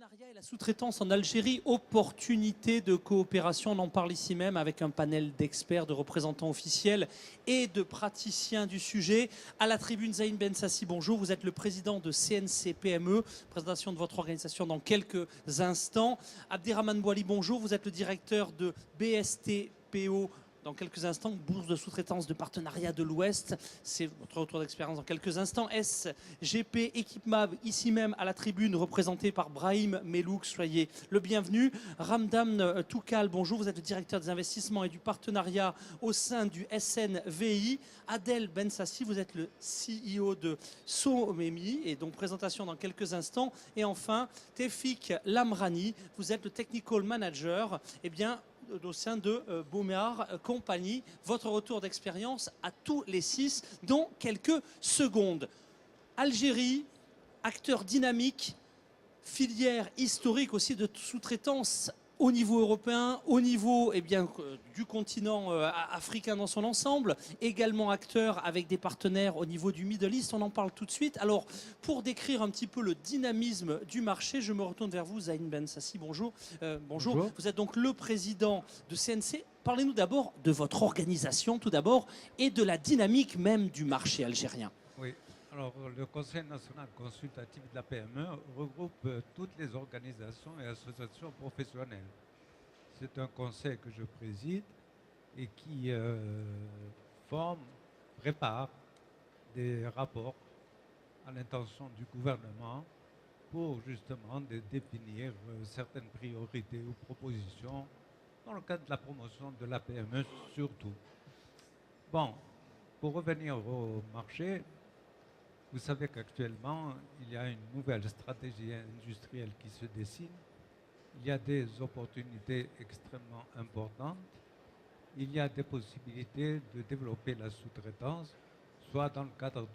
partenariat et la sous-traitance en Algérie, opportunité de coopération. On en parle ici même avec un panel d'experts, de représentants officiels et de praticiens du sujet. À la tribune, Zaïn Ben Sassi, bonjour. Vous êtes le président de CNC PME. Présentation de votre organisation dans quelques instants. Abderrahmane Bouali, bonjour. Vous êtes le directeur de BSTPO. Dans quelques instants, bourse de sous-traitance de partenariat de l'Ouest. C'est votre retour d'expérience dans quelques instants. SGP Equipmab, ici même à la tribune, représenté par Brahim Melouk. Soyez le bienvenu. Ramdam Toukal, bonjour. Vous êtes le directeur des investissements et du partenariat au sein du SNVI. Adel Bensassi, vous êtes le CEO de Somemi. Et donc, présentation dans quelques instants. Et enfin, Tefik Lamrani, vous êtes le technical manager. Eh bien, au sein de Bauméar Compagnie. Votre retour d'expérience à tous les 6 dans quelques secondes. Algérie, acteur dynamique, filière historique aussi de sous-traitance au niveau européen, au niveau du continent africain dans son ensemble, également acteur avec des partenaires au niveau du Middle East, on en parle tout de suite. Alors, pour décrire un petit peu le dynamisme du marché, je me retourne vers vous, Zaïn Ben Sassi, bonjour. Bonjour. Vous êtes donc le président de CNC. Parlez-nous d'abord de votre organisation, tout d'abord, et de la dynamique même du marché algérien. Oui. Alors, le Conseil national consultatif de la PME regroupe toutes les organisations et associations professionnelles. C'est un conseil que je préside et qui prépare des rapports à l'intention du gouvernement pour justement définir certaines priorités ou propositions dans le cadre de la promotion de la PME surtout. Bon, pour revenir au marché, vous savez qu'actuellement, il y a une nouvelle stratégie industrielle qui se dessine. Il y a des opportunités extrêmement importantes. Il y a des possibilités de développer la sous-traitance, soit dans le cadre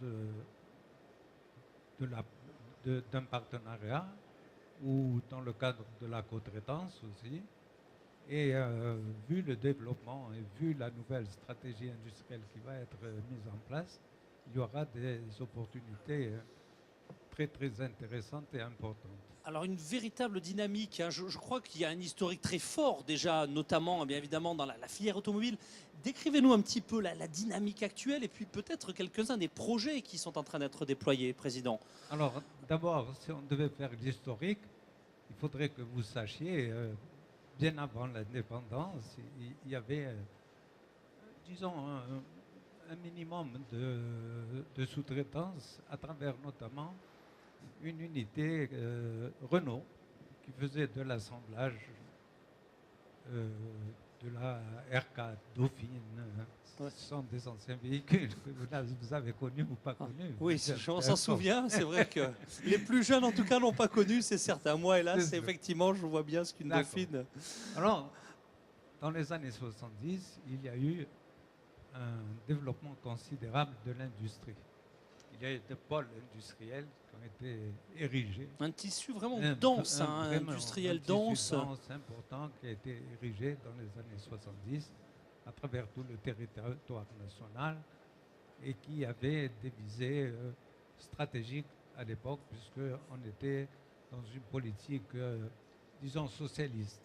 d'un partenariat ou dans le cadre de la co-traitance aussi. Et vu le développement et vu la nouvelle stratégie industrielle qui va être mise en place, il y aura des opportunités très très intéressantes et importantes. Alors une véritable dynamique, hein. Je crois qu'il y a un historique très fort déjà, notamment bien évidemment dans la filière automobile. Décrivez-nous un petit peu la dynamique actuelle et puis peut-être quelques-uns des projets qui sont en train d'être déployés, Président. Alors d'abord, si on devait faire l'historique, il faudrait que vous sachiez, bien avant l'indépendance, il y avait, disons, un minimum de sous-traitance à travers notamment une unité Renault qui faisait de l'assemblage de la RK Dauphine. Ce sont des anciens véhicules que vous avez connus ou pas connus. Oui, on s'en souvient. C'est vrai que les plus jeunes, en tout cas, n'ont pas connu, c'est certain. Moi, hélas, effectivement, je vois bien ce qu'une Dauphine. Alors, dans les années 70, il y a eu un développement considérable de l'industrie. Il y a eu des pôles industriels qui ont été érigés. Un tissu vraiment dense, industriel dense. Important qui a été érigé dans les années 70 à travers tout le territoire national et qui avait des visées stratégiques à l'époque puisqu'on était dans une politique, disons, socialiste.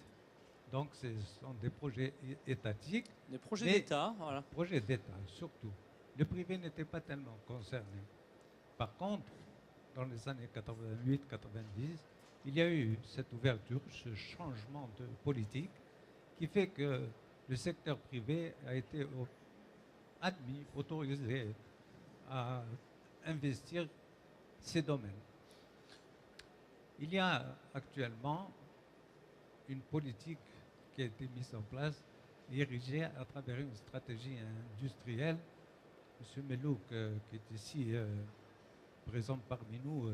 Donc, ce sont des projets étatiques. Des projets d'État, voilà. Projets d'État, surtout. Le privé n'était pas tellement concerné. Par contre, dans les années 88-90, il y a eu cette ouverture, ce changement de politique qui fait que le secteur privé a été admis, autorisé à investir ces domaines. Il y a actuellement une politique qui a été mise en place et érigée à travers une stratégie industrielle. M. Melouk, qui est ici présent parmi nous,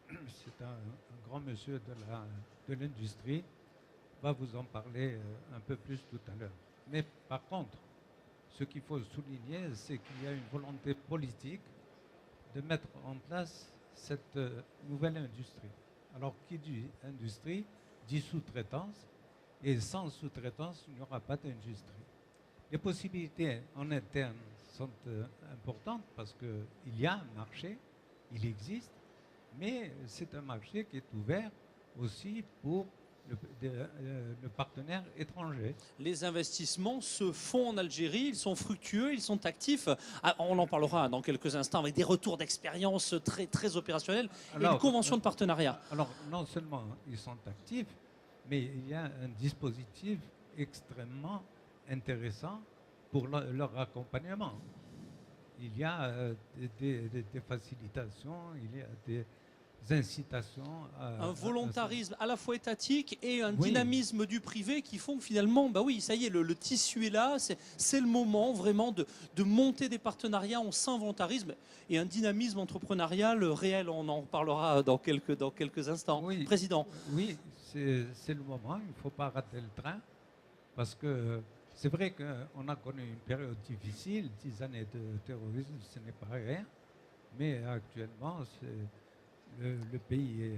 c'est un grand monsieur de l'industrie, va vous en parler un peu plus tout à l'heure. Mais par contre, ce qu'il faut souligner, c'est qu'il y a une volonté politique de mettre en place cette nouvelle industrie. Alors, qui dit industrie, dit sous-traitance, et sans sous-traitance, il n'y aura pas d'industrie. Les possibilités en interne sont importantes parce qu'il y a un marché, il existe, mais c'est un marché qui est ouvert aussi pour le partenaire étranger. Les investissements se font en Algérie, ils sont fructueux, ils sont actifs. Ah, on en parlera dans quelques instants avec des retours d'expérience très, très opérationnels et une convention de partenariat. Alors, non seulement ils sont actifs, mais il y a un dispositif extrêmement intéressant pour leur accompagnement. Il y a des facilitations, il y a des incitations. Un volontarisme à la fois étatique et un Oui. dynamisme du privé qui font que finalement, bah oui, ça y est, le tissu est là, c'est le moment vraiment de monter des partenariats, on sent un volontarisme et un dynamisme entrepreneurial réel, on en parlera dans quelques instants. Oui. Président. Oui, c'est le moment, il ne faut pas rater le train, parce que c'est vrai qu'on a connu une période difficile, 10 années de terrorisme, ce n'est pas rien, mais actuellement, le pays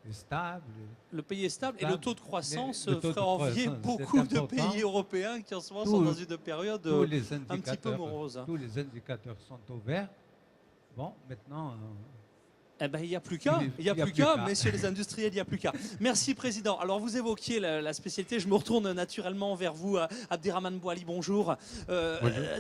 est stable. Le pays est stable et le taux de croissance Le taux de ferait envier croissance, beaucoup c'est de important. pays européens qui en ce moment sont dans une période Tous les un petit peu indicateurs, morose. tous les indicateurs sont au vert. Bon, maintenant, Eh ben, il n'y a plus qu'à, messieurs les industriels, il n'y a plus qu'à. Merci, Président. Alors, vous évoquiez la spécialité. Je me retourne naturellement vers vous, Abderrahmane Bouali, bonjour.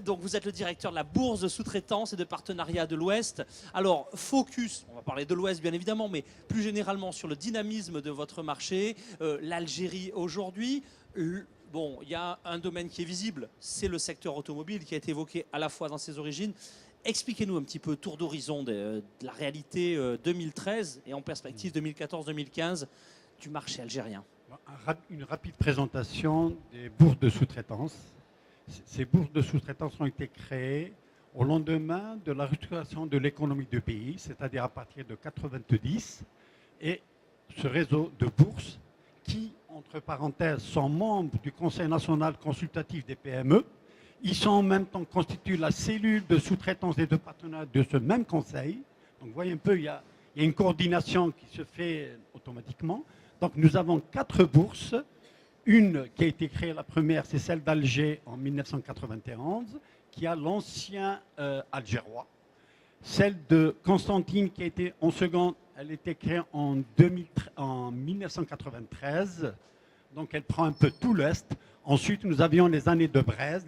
Donc, vous êtes le directeur de la bourse de sous-traitance et de partenariat de l'Ouest. Alors, focus, on va parler de l'Ouest, bien évidemment, mais plus généralement sur le dynamisme de votre marché, l'Algérie aujourd'hui. Bon, il y a un domaine qui est visible, c'est le secteur automobile qui a été évoqué à la fois dans ses origines. Expliquez-nous un petit peu, tour d'horizon de la réalité 2013 et en perspective 2014-2015 du marché algérien. Une rapide présentation des bourses de sous-traitance. Ces bourses de sous-traitance ont été créées au lendemain de la restructuration de l'économie du pays, c'est-à-dire à partir de 1990. Et ce réseau de bourses qui, entre parenthèses, sont membres du Conseil national consultatif des PME, ils sont en même temps constituent la cellule de sous-traitance et de partenariat de ce même conseil. Donc vous voyez un peu, il y a une coordination qui se fait automatiquement. Donc nous avons 4 bourses. Une qui a été créée, la première, c'est celle d'Alger en 1991, qui a l'ancien algérois. Celle de Constantine qui a été en seconde, elle a été créée en 1993. Donc elle prend un peu tout l'Est. Ensuite, nous avions les années de Braise,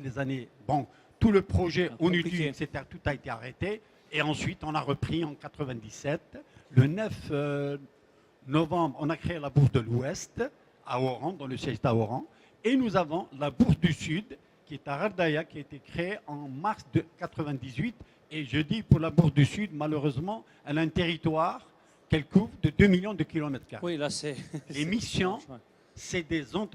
tout le projet ONUDU, etc., tout a été arrêté. Et ensuite, on a repris en 97. Le 9 novembre, on a créé la Bourse de l'Ouest, à Oran, dans le siège est à Oran. Et nous avons la Bourse du Sud, qui est à Rardaya, qui a été créée en mars de 98. Et je dis pour la Bourse du Sud, malheureusement, elle a un territoire qu'elle couvre de 2 millions de kilomètres carrés. Oui, là, c'est... Les missions... C'est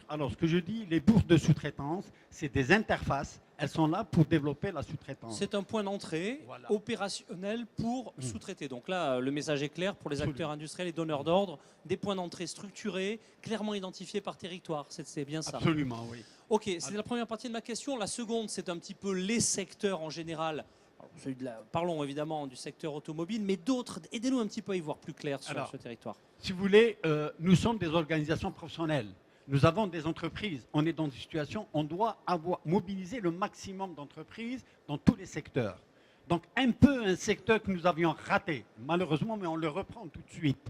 alors ce que je dis, les bourses de sous-traitance, c'est des interfaces. Elles sont là pour développer la sous-traitance. C'est un point d'entrée opérationnel pour sous-traiter. Donc là, le message est clair pour les acteurs industriels et donneurs d'ordre. Des points d'entrée structurés, clairement identifiés par territoire. C'est bien ça. Absolument, oui. Ok, c'est la première partie de ma question. La seconde, c'est un petit peu les secteurs en général. Parlons évidemment du secteur automobile, mais d'autres, aidez-nous un petit peu à y voir plus clair sur ce territoire. Si vous voulez, nous sommes des organisations professionnelles. Nous avons des entreprises. On est dans une situation, on doit mobiliser le maximum d'entreprises dans tous les secteurs. Donc un secteur que nous avions raté, malheureusement, mais on le reprend tout de suite.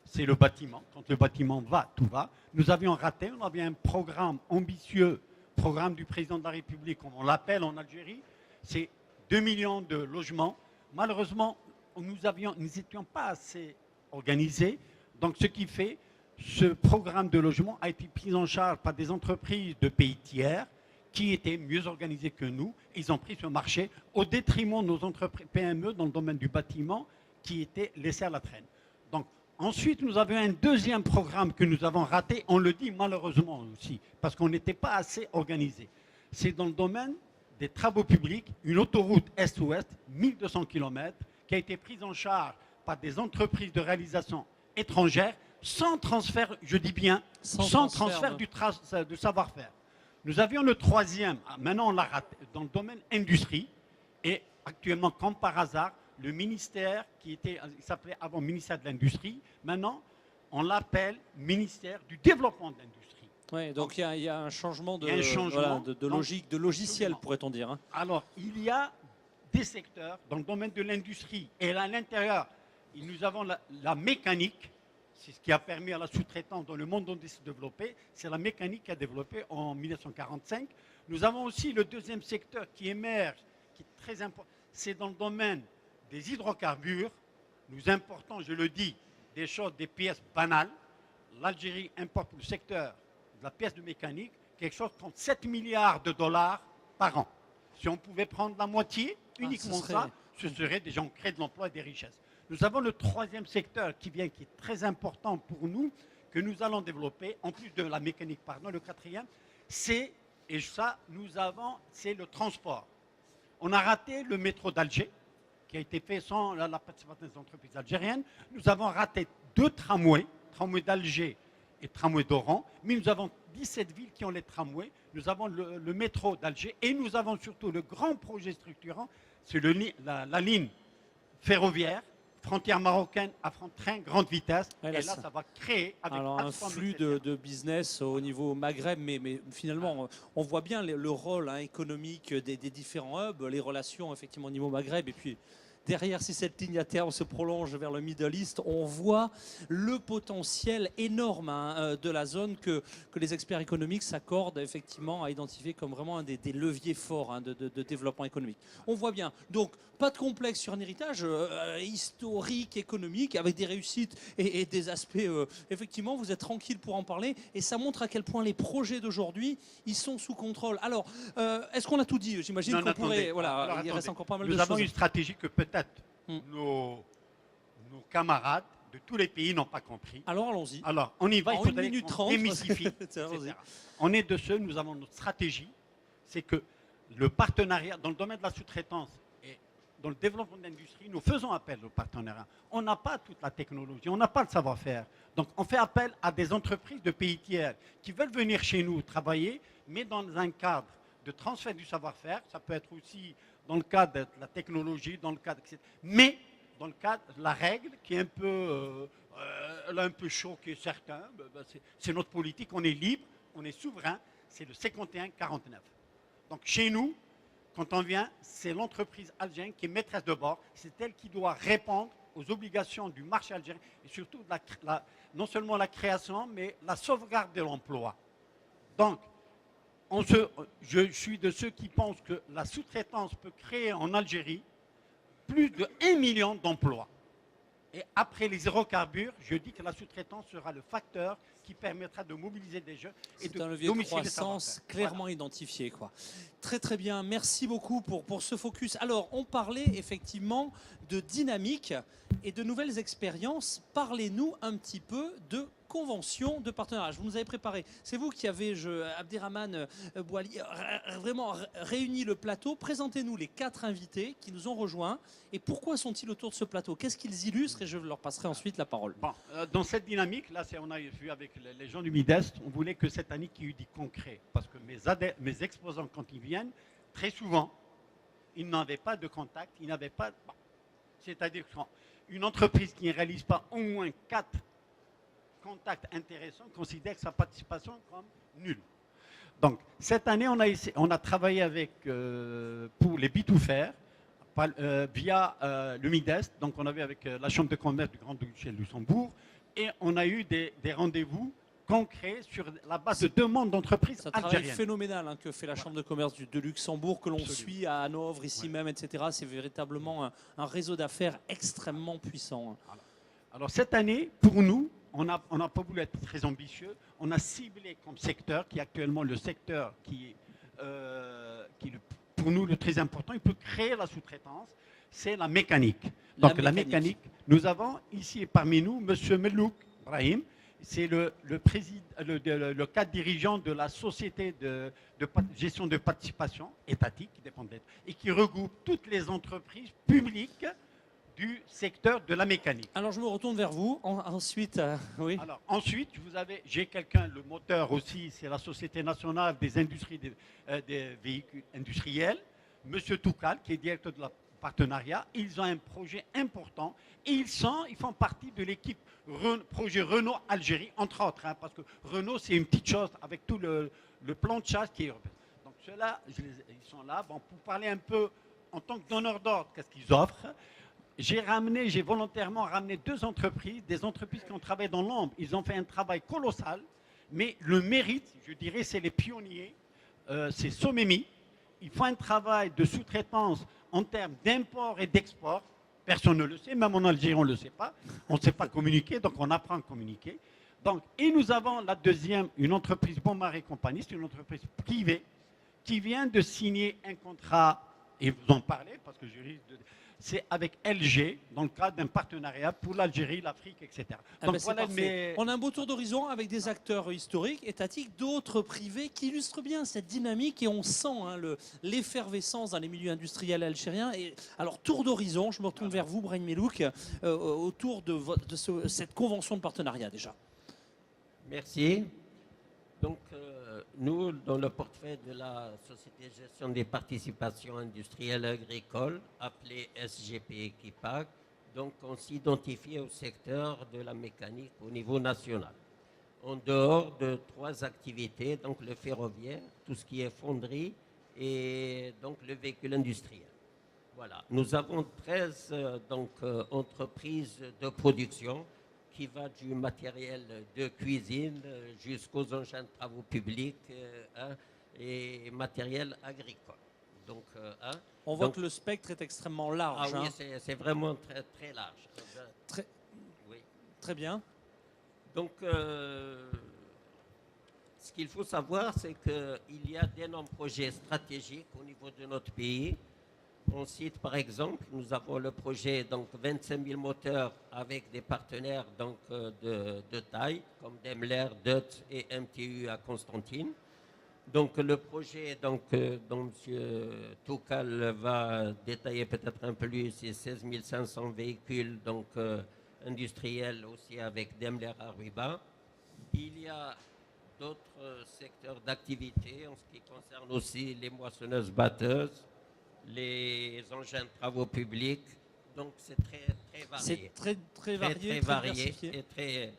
C'est le bâtiment. Quand le bâtiment va, tout va. Nous avions raté, on avait un programme ambitieux, programme du président de la République, comme on l'appelle en Algérie. C'est 2 millions de logements. Malheureusement, nous n'étions pas assez organisés. Donc, ce qui fait, ce programme de logement a été pris en charge par des entreprises de pays tiers qui étaient mieux organisées que nous. Ils ont pris ce marché au détriment de nos entreprises PME dans le domaine du bâtiment qui étaient laissées à la traîne. Donc, ensuite, nous avions un deuxième programme que nous avons raté. On le dit malheureusement aussi, parce qu'on n'était pas assez organisés. C'est dans le domaine des travaux publics, une autoroute est-ouest, 1200 km, qui a été prise en charge par des entreprises de réalisation étrangères, sans transfert, je dis bien, sans transfert du savoir-faire. Nous avions le troisième, maintenant on l'a raté, dans le domaine industrie, et actuellement, comme par hasard, le ministère il s'appelait avant ministère de l'Industrie, maintenant on l'appelle ministère du développement de l'industrie. Oui, donc il y a un changement de logique, de logiciel, pourrait-on dire. Hein. Alors, il y a des secteurs dans le domaine de l'industrie et à l'intérieur, nous avons la mécanique c'est ce qui a permis à la sous-traitance dans le monde dont il s'est développé, c'est la mécanique qui a développé en 1945. Nous avons aussi le deuxième secteur qui émerge, qui est très important, c'est dans le domaine des hydrocarbures. Nous importons, je le dis, des choses, des pièces banales. L'Algérie importe pour le secteur de la pièce de mécanique quelque chose comme 7 milliards de dollars par an. Si on pouvait prendre la moitié, uniquement ça, ce serait déjà on crée de l'emploi et des richesses. Nous avons le troisième secteur qui est très important pour nous, que nous allons développer, en plus de la mécanique, pardon, le quatrième, c'est le transport. On a raté le métro d'Alger, qui a été fait sans la participation des entreprises algériennes. Nous avons raté 2 tramways, tramway d'Alger et tramway d'Oran, mais nous avons 17 villes qui ont les tramways. Nous avons le métro d'Alger et nous avons surtout le grand projet structurant, c'est la ligne ferroviaire, frontière marocaine à train grande vitesse. Ouais, et là, ça va créer avec un flux de business au niveau Maghreb, mais finalement, on voit bien le rôle économique des différents hubs, les relations effectivement au niveau Maghreb, et puis derrière, si cette ligne à terme se prolonge vers le Middle East, on voit le potentiel énorme de la zone que les experts économiques s'accordent effectivement à identifier comme vraiment un des leviers forts de développement économique. On voit bien. Donc, pas de complexe sur un héritage historique, économique, avec des réussites et des aspects. Effectivement, vous êtes tranquille pour en parler. Et ça montre à quel point les projets d'aujourd'hui, ils sont sous contrôle. Alors, est-ce qu'on a tout dit? J'imagine qu'on pourrait... Voilà, alors, il reste encore pas mal de choses. Nous avons une stratégie que peut-être nos camarades de tous les pays n'ont pas compris. Alors, allons-y. Alors, on y va. En 1 minute 30. Démystifie, etc. On est de ceux, nous avons notre stratégie, c'est que le partenariat dans le domaine de la sous-traitance et dans le développement de l'industrie, nous faisons appel au partenariat. On n'a pas toute la technologie, on n'a pas le savoir-faire. Donc, on fait appel à des entreprises de pays tiers qui veulent venir chez nous travailler, mais dans un cadre de transfert du savoir-faire. Ça peut être aussi dans le cadre de la technologie, dans le cadre, etc. Mais dans le cadre de la règle qui est elle a un peu choqué certains. C'est notre politique, on est libre, on est souverain. C'est le 51-49. Donc chez nous, quand on vient, c'est l'entreprise algérienne qui est maîtresse de bord. C'est elle qui doit répondre aux obligations du marché algérien et surtout non seulement la création, mais la sauvegarde de l'emploi. Donc, je suis de ceux qui pensent que la sous-traitance peut créer en Algérie plus de 1 million d'emplois. Et après les hydrocarbures, je dis que la sous-traitance sera le facteur qui permettra de mobiliser des jeunes et de un levier de croissance clairement identifié, quoi. Très très bien, merci beaucoup pour ce focus. Alors, on parlait effectivement de dynamique et de nouvelles expériences. Parlez-nous un petit peu de convention de partenariat. Vous nous avez préparé. C'est vous qui avez, Abderrahmane Bouali, vraiment réuni le plateau. Présentez-nous les 4 invités qui nous ont rejoints et pourquoi sont-ils autour de ce plateau? Qu'est-ce qu'ils illustrent? Et je leur passerai ensuite la parole. Bon, dans cette dynamique, là, on a vu avec les gens du Midest, on voulait que cette année qu'il y ait eu du concret. Parce que mes exposants, quand ils viennent, très souvent, ils n'avaient pas de contact, ils n'avaient pas... Bon, c'est-à-dire qu'une entreprise qui ne réalise pas au moins 4 contacts intéressants considère sa participation comme nulle. Donc, cette année, on a travaillé avec, pour les B2Fair, via le Midest. Donc, on avait avec la Chambre de commerce du Grand-Duché de Luxembourg et on a eu des rendez-vous concrets sur la base de demandes d'entreprises algériennes. C'est un travail phénoménal que fait la Chambre de commerce de Luxembourg, que l'on suit à Hanovre, ici même, etc. C'est véritablement un réseau d'affaires extrêmement puissant. Alors, cette année, pour nous, on n'a pas voulu être très ambitieux. On a ciblé comme secteur, qui est actuellement le secteur qui est pour nous le très important. Il peut créer la sous-traitance. C'est la mécanique. Donc la mécanique, nous avons ici parmi nous M. Melouk Brahim. C'est le cadre dirigeant de la société de gestion de participation étatique qui dépend de l'État et qui regroupe toutes les entreprises publiques du secteur de la mécanique. Alors je me retourne vers vous. Ensuite, oui. Alors ensuite, j'ai quelqu'un, le moteur aussi, c'est la Société nationale des industries des véhicules industriels, Monsieur Toukal, qui est directeur de la partenariat. Ils ont un projet important et ils font partie de l'équipe projet Renault Algérie, entre autres, parce que Renault, c'est une petite chose avec tout le plan de chasse qui est européen. Donc ceux-là, ils sont là. Bon, pour parler un peu en tant que donneur d'ordre, qu'est-ce qu'ils offrent? j'ai volontairement ramené 2 entreprises, des entreprises qui ont travaillé dans l'ombre. Ils ont fait un travail colossal, mais le mérite, je dirais, c'est les pionniers, c'est Somemi. Ils font un travail de sous-traitance en termes d'import et d'export. Personne ne le sait, même en Algérie, on ne le sait pas. On ne sait pas communiquer, donc on apprend à communiquer. Donc, et nous avons la deuxième, une entreprise Bombard et compagnie, c'est une entreprise privée qui vient de signer un contrat, et vous en parlez, parce que je risque de... C'est avec LG, dans le cadre d'un partenariat pour l'Algérie, l'Afrique, etc. Ah Donc ben, voilà, on a un beau tour d'horizon avec des acteurs historiques, étatiques, d'autres privés qui illustrent bien cette dynamique et on sent hein, l'effervescence dans les milieux industriels algériens. Et, alors, tour d'horizon, je me retourne vers vous, Brahim Melouk, autour de, cette convention de partenariat déjà. Merci. Donc, nous, dans le portefeuille de la Société de gestion des participations industrielles agricoles, appelée SGP Equipac, donc on s'identifie au secteur de la mécanique au niveau national. En dehors de 3 activités, donc le ferroviaire, tout ce qui est fonderie et donc le véhicule industriel. Voilà. Nous avons 13 entreprises de production qui va du matériel de cuisine jusqu'aux engins de travaux publics et matériel agricole. Donc, on voit que le spectre est extrêmement large. Ah oui, c'est vraiment très, très large. Oui. Très bien. Donc, ce qu'il faut savoir, c'est qu'il y a d'énormes projets stratégiques au niveau de notre pays. On cite par exemple, nous avons le projet donc 25 000 moteurs avec des partenaires donc, de taille comme Daimler, DUT et MTU à Constantine. Donc le projet donc, dont M. Toukal va détailler peut-être un peu plus, c'est 16 500 véhicules donc, industriels aussi avec Daimler à Ruba. Il y a d'autres secteurs d'activité en ce qui concerne aussi les moissonneuses-batteuses, les engins de travaux publics, donc c'est très, très varié. C'est très varié, très varié. Et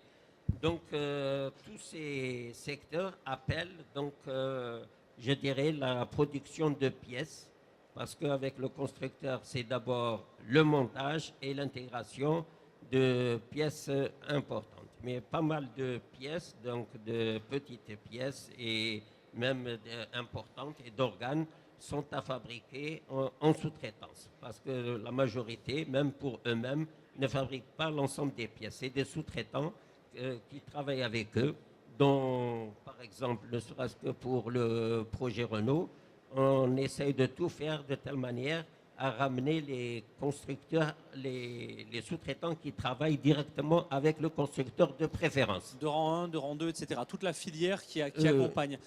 donc tous ces secteurs appellent, donc, je dirais, la production de pièces, parce qu'avec le constructeur, c'est d'abord le montage et l'intégration de pièces importantes. Mais pas mal de pièces, donc de petites pièces et même importantes et d'organes, sont à fabriquer en sous-traitance. Parce que la majorité, même pour eux-mêmes, ne fabriquent pas l'ensemble des pièces. C'est des sous-traitants qui travaillent avec eux, dont, par exemple, ne serait-ce que pour le projet Renault, on essaye de tout faire de telle manière à ramener les constructeurs, les sous-traitants qui travaillent directement avec le constructeur de préférence. De rang 1, de rang 2, etc. Toute la filière qui accompagne.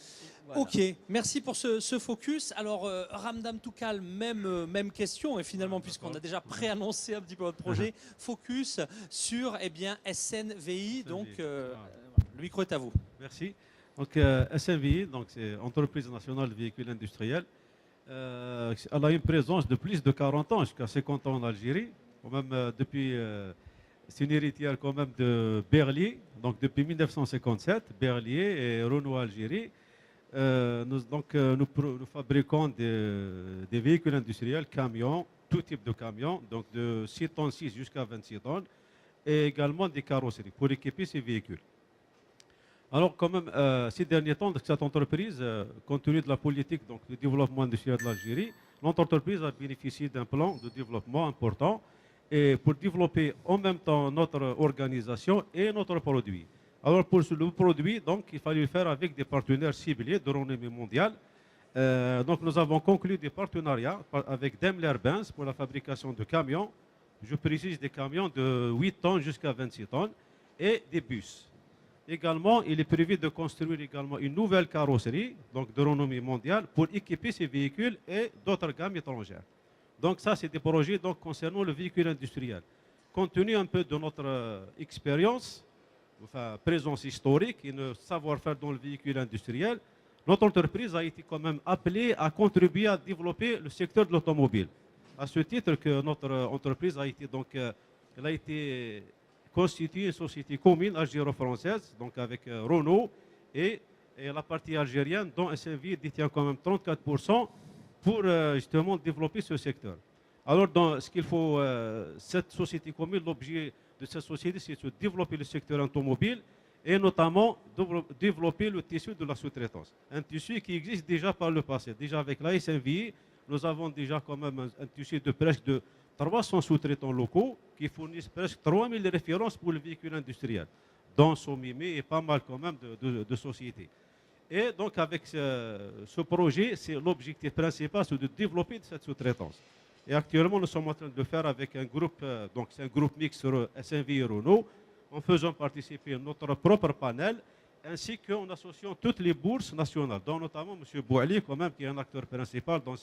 Voilà. Ok, merci pour ce focus. Alors, Ramdam Toukal, même question, et finalement, puisqu'on a déjà préannoncé un petit peu votre projet, focus sur SNVI. Donc, le micro est à vous. Merci. Donc, SNVI, c'est Entreprise nationale de véhicules industriels. Elle a une présence de plus de 40 ans, jusqu'à 50 ans en Algérie. Quand même, depuis, c'est une héritière quand même de Berlier. Donc, depuis 1957, Berlier et Renault Algérie. Nous fabriquons des véhicules industriels, camions, tout type de camions, donc de 6 tonnes 6 jusqu'à 26 tonnes, et également des carrosseries pour équiper ces véhicules. Alors quand même, ces derniers temps, cette entreprise, compte tenu de la politique donc, de développement industriel de l'Algérie, notre entreprise a bénéficié d'un plan de développement important et pour développer en même temps notre organisation et notre produit. Alors pour le produit, donc, il fallait le faire avec des partenaires ciblés de renommée mondiale. Donc nous avons conclu des partenariats avec Daimler-Benz pour la fabrication de camions. Je précise des camions de 8 tonnes jusqu'à 26 tonnes et des bus. Également, il est prévu de construire également une nouvelle carrosserie donc de renommée mondiale pour équiper ces véhicules et d'autres gammes étrangères. Donc ça, c'est des projets donc, concernant le véhicule industriel. Compte tenu un peu de notre expérience, enfin, présence historique et le savoir-faire dans le véhicule industriel, notre entreprise a été quand même appelée à contribuer à développer le secteur de l'automobile. À ce titre que notre entreprise a été, donc, elle a été constituée une société commune algéro-française, donc avec Renault et la partie algérienne dont SNVI détient quand même 34% pour justement développer ce secteur. Alors, dans ce qu'il faut, cette société commune, l'objet de cette société, c'est de développer le secteur automobile et notamment développer le tissu de la sous-traitance. Un tissu qui existe déjà par le passé. Déjà avec la SNVI, nous avons déjà quand même un tissu de presque de 300 sous-traitants locaux qui fournissent presque 3000 références pour le véhicule industriel, dont Somimi et pas mal quand même de sociétés. Et donc avec ce projet, c'est l'objectif principal, c'est de développer cette sous-traitance. Et actuellement, nous sommes en train de le faire avec un groupe, donc c'est un groupe mixte SNVI et Renault, en faisant participer notre propre panel, ainsi qu'en associant toutes les bourses nationales, dont notamment M. Bouali, quand même, qui est un acteur principal dans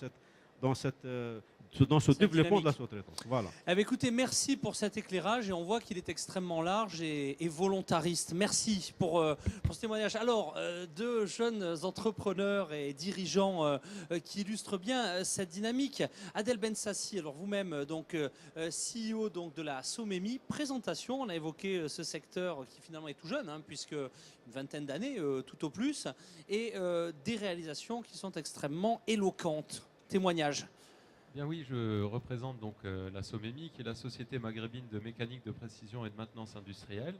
ce développement de la sous-traitance. Voilà. Eh bien, écoutez, merci pour cet éclairage et on voit qu'il est extrêmement large et volontariste. Merci pour ce témoignage. Alors, deux jeunes entrepreneurs et dirigeants qui illustrent bien cette dynamique. Adel Bensassi, alors vous-même, donc CEO donc, de la Somemi. Présentation, on a évoqué ce secteur qui finalement est tout jeune, hein, puisque une vingtaine d'années tout au plus, et des réalisations qui sont extrêmement éloquentes. Témoignage. Bien oui, je représente donc la Somemi, qui est la société maghrébine de mécanique de précision et de maintenance industrielle.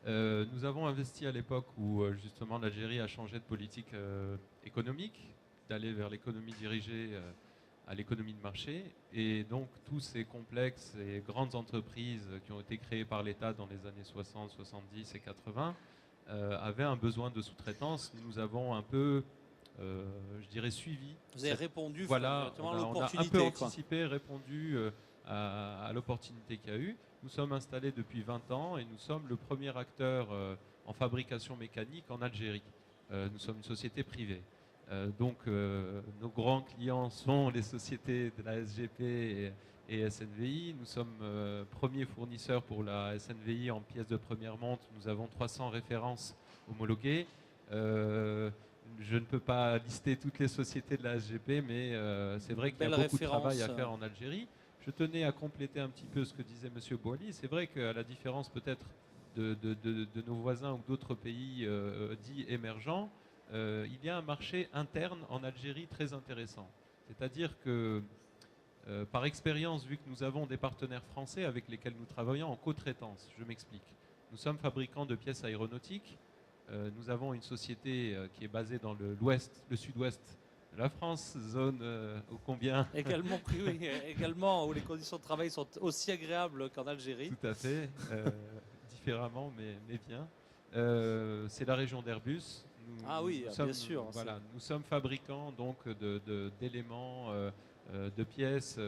Nous avons investi à l'époque où justement l'Algérie a changé de politique économique, d'aller vers l'économie dirigée à l'économie de marché. Et donc tous ces complexes et grandes entreprises qui ont été créées par l'État dans les années 60, 70 et 80 avaient un besoin de sous-traitance. Nous avons un peu je dirais suivi. Vous avez répondu voilà, à on a un peu anticipé, répondu à l'opportunité qu'il y a eu. Nous sommes installés depuis 20 ans et nous sommes le premier acteur en fabrication mécanique en Algérie. Nous sommes une société privée. Donc nos grands clients sont les sociétés de la SGP et SNVI. Nous sommes premiers fournisseurs pour la SNVI en pièces de première monte. Nous avons 300 références homologuées. Je ne peux pas lister toutes les sociétés de la SGP, mais c'est vrai qu'il y a beaucoup de travail à faire en Algérie. Je tenais à compléter un petit peu ce que disait M. Bouali. C'est vrai qu'à la différence peut-être de nos voisins ou d'autres pays dits émergents, il y a un marché interne en Algérie très intéressant. C'est-à-dire que, par expérience, vu que nous avons des partenaires français avec lesquels nous travaillons en co-traitance, je m'explique. Nous sommes fabricants de pièces aéronautiques. Nous avons une société qui est basée dans le sud-ouest de la France, zone ô combien également, oui, également où les conditions de travail sont aussi agréables qu'en Algérie. Tout à fait, différemment, mais bien. C'est la région d'Airbus. Ah oui, bien sûr. Voilà, nous sommes fabricants donc d'éléments, de pièces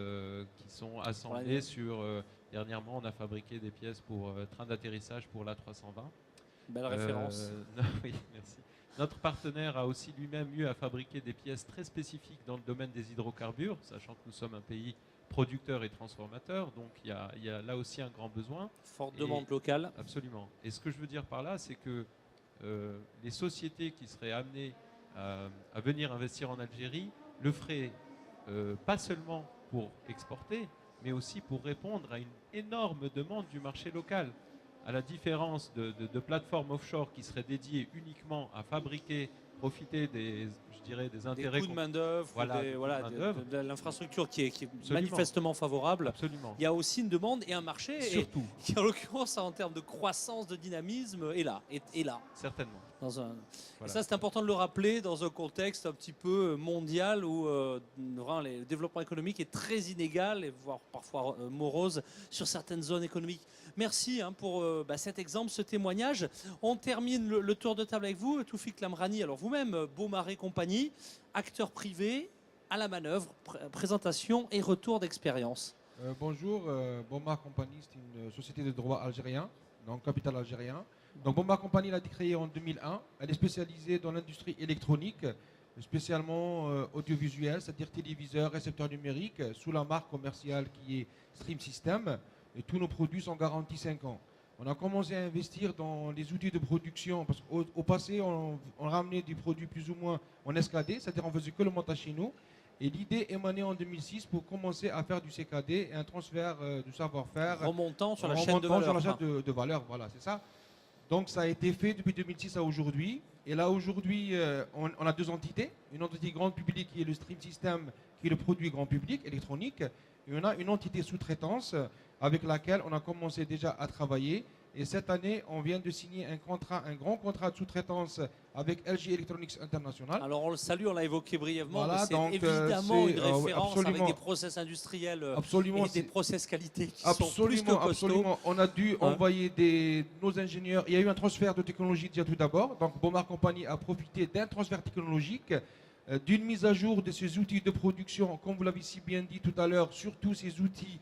qui sont assemblées sur. Dernièrement, on a fabriqué des pièces pour train d'atterrissage pour l'A320. Belle référence. Oui, merci. Notre partenaire a aussi lui-même eu à fabriquer des pièces très spécifiques dans le domaine des hydrocarbures, sachant que nous sommes un pays producteur et transformateur, donc il y a là aussi un grand besoin. Forte demande locale. Absolument. Et ce que je veux dire par là, c'est que les sociétés qui seraient amenées à venir investir en Algérie le feraient pas seulement pour exporter, mais aussi pour répondre à une énorme demande du marché local. À la différence de plateformes offshore qui seraient dédiées uniquement à fabriquer, profiter des intérêts... Des coûts de main-d'œuvre, voilà, de l'infrastructure qui est manifestement favorable. Absolument. Il y a aussi une demande et un marché surtout, qui, en l'occurrence, en termes de croissance, de dynamisme, est là. Certainement. Voilà. Et ça, c'est important de le rappeler dans un contexte un petit peu mondial où le développement économique est très inégal et voire parfois morose sur certaines zones économiques. Merci pour cet exemple, ce témoignage. On termine le tour de table avec vous, Toufik Lamrani. Alors vous-même, Beaumaré Compagnie, acteur privé à la manœuvre, présentation et retour d'expérience. Bonjour, Beaumaré Compagnie, c'est une société de droit algérien, donc capital algérien. Donc Beaumaré Compagnie elle a été créée en 2001. Elle est spécialisée dans l'industrie électronique, spécialement audiovisuelle, c'est-à-dire téléviseurs, récepteurs numériques, sous la marque commerciale qui est Stream System. Et tous nos produits sont garantis 5 ans. On a commencé à investir dans les outils de production, parce qu'au passé, on ramenait des produits plus ou moins en escadé, c'est-à-dire on faisait que le montage chez nous. Et l'idée émanait en 2006 pour commencer à faire du CKD et un transfert de savoir-faire. Remontant sur la chaîne de valeur. Sur la chaîne de valeur, voilà, c'est ça. Donc ça a été fait depuis 2006 à aujourd'hui. Et là, aujourd'hui, on a deux entités. Une entité grand public qui est le Stream System, qui est le produit grand public électronique. Et on a une entité sous-traitance avec laquelle on a commencé déjà à travailler. Et cette année, on vient de signer un grand contrat de sous-traitance avec LG Electronics International. Alors on le salue, on l'a évoqué brièvement, Voilà, mais c'est donc, évidemment c'est, une oui, référence avec absolument. des process industriels Absolument, et des process qualité qui sont absolument, plus que costauds. absolument. On a dû envoyer nos ingénieurs. Il y a eu un transfert de technologie déjà tout d'abord. Donc Bomar Company a profité d'un transfert technologique, d'une mise à jour de ces outils de production, comme vous l'avez si bien dit tout à l'heure, surtout ces outils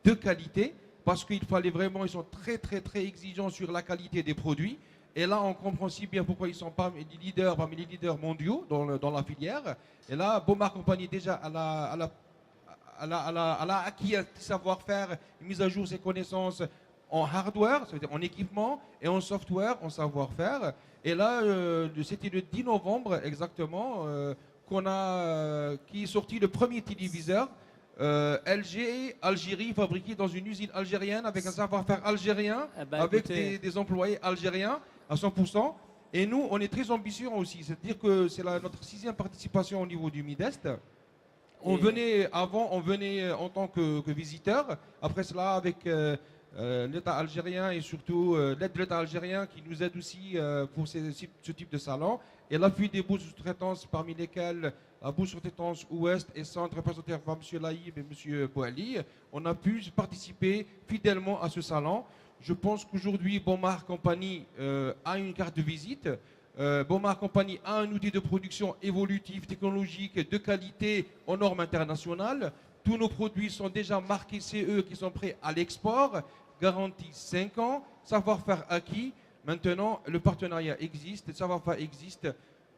de qualité, parce qu'il fallait vraiment, ils sont très très très exigeants sur la qualité des produits. Et là, on comprend si bien pourquoi ils sont parmi les leaders mondiaux dans la filière. Et là, Bomar Company déjà elle a acquis un savoir-faire, mise à jour ses connaissances en hardware, c'est-à-dire en équipement, et en software, en savoir-faire. Et là, c'était le 10 novembre exactement qui est sorti le premier téléviseur LG Algérie, fabriqué dans une usine algérienne avec un savoir-faire algérien, avec des employés algériens à 100%. Et nous, on est très ambitieux aussi, c'est-à-dire que c'est notre 6e participation au niveau du Midest. On venait en tant que visiteur. Après cela, avec l'État algérien et surtout l'aide de l'État algérien qui nous aide aussi pour ce type de salon. Et l'appui des bourses de sous-traitance, parmi lesquelles la bourse de sous-traitance Ouest et Centre, représentée par M. Laïb et M. Bouali, on a pu participer fidèlement à ce salon. Je pense qu'aujourd'hui, Bomar Company a une carte de visite. Bomar Company a un outil de production évolutif, technologique, de qualité aux normes internationales. Tous nos produits sont déjà marqués CE qui sont prêts à l'export, garantie 5 ans, savoir-faire acquis. Maintenant, le partenariat existe, le savoir-faire existe.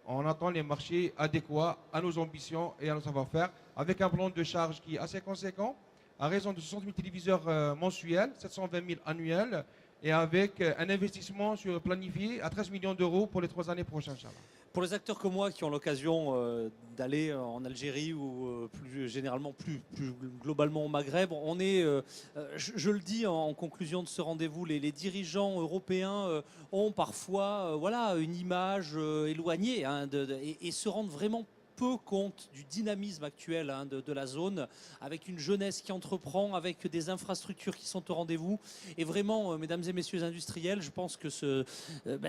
On attend les marchés adéquats à nos ambitions et à nos savoir-faire, avec un plan de charge qui est assez conséquent, à raison de 60 000 téléviseurs mensuels, 720 000 annuels, et avec un investissement planifié à 13 millions d'euros pour les 3 années prochaines, Inch'Allah. Pour les acteurs comme moi qui ont l'occasion d'aller en Algérie ou plus généralement, plus globalement au Maghreb, on est, je le dis en conclusion de ce rendez-vous, les dirigeants européens ont parfois voilà, une image éloignée et se rendent vraiment peu compte du dynamisme actuel de la zone, avec une jeunesse qui entreprend, avec des infrastructures qui sont au rendez-vous. Et vraiment, mesdames et messieurs les industriels, je pense que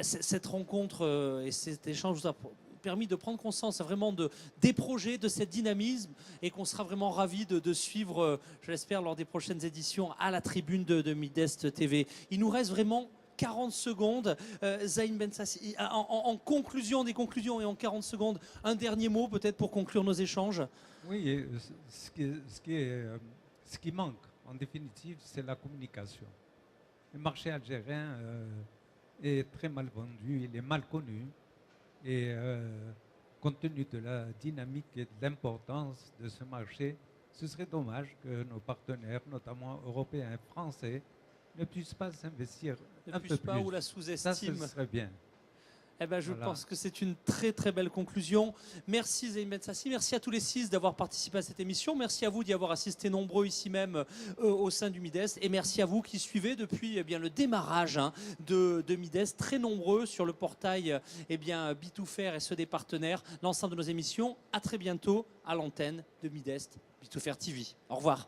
cette rencontre et cet échange vous a permis de prendre conscience vraiment des projets, de cet dynamisme, et qu'on sera vraiment ravis de suivre, je l'espère, lors des prochaines éditions à la tribune de Midest TV. Il nous reste vraiment 40 secondes. Zain Bensassi, en conclusion des conclusions et en 40 secondes, un dernier mot peut-être pour conclure nos échanges. Oui, ce qui manque en définitive, c'est la communication. Le marché algérien est très mal vendu, il est mal connu. Et compte tenu de la dynamique et de l'importance de ce marché, ce serait dommage que nos partenaires, notamment européens et français, ne puissent pas s'investir un peu plus. Ou la sous-estime. Ça, ce serait bien. Eh ben, je pense que c'est une très très belle conclusion. Merci Zain Bensassi, merci à tous les 6 d'avoir participé à cette émission. Merci à vous d'y avoir assisté nombreux ici même au sein du Midest. Et merci à vous qui suivez depuis le démarrage de Midest, très nombreux sur le portail B2Fair et ceux des partenaires. L'ensemble de nos émissions. À très bientôt à l'antenne de Midest B2Fair TV. Au revoir.